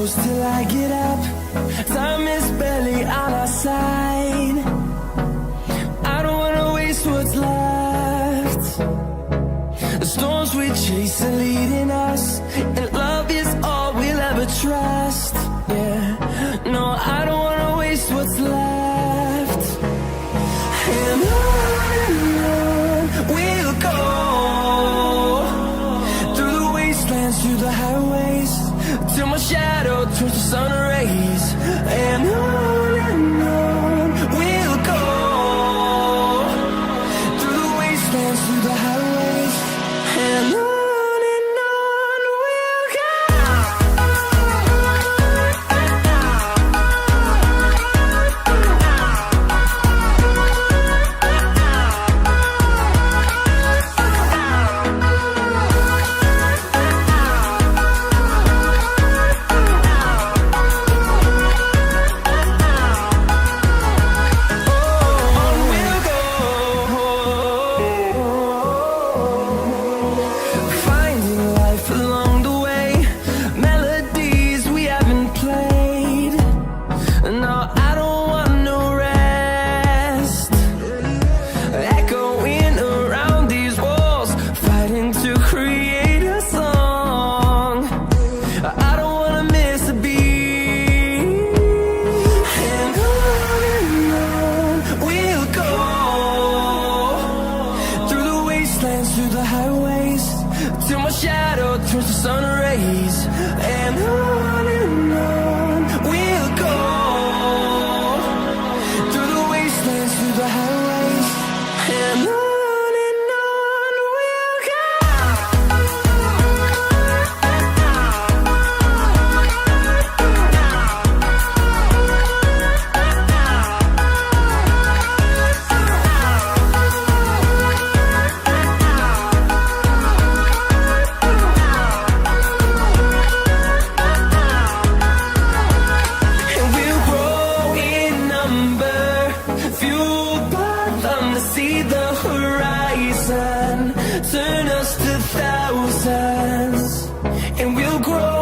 close till I get up. Time is barely on our side. I don't wanna waste what's left. The storms we chase are leading us, and love is all we'll ever trust. Yeah, no, I don't wanna waste what's left. And on we'll go, through the wastelands, through the highways, till my shadow turns to sun rays. And on we'll go, through the wastelands, through the highways, and on we'll go. Through the highways, till my shadow turns to sun rays. And on we'll go, through the wastelands, through the highways, and on we'll go. Turn us to thousands, and we'll grow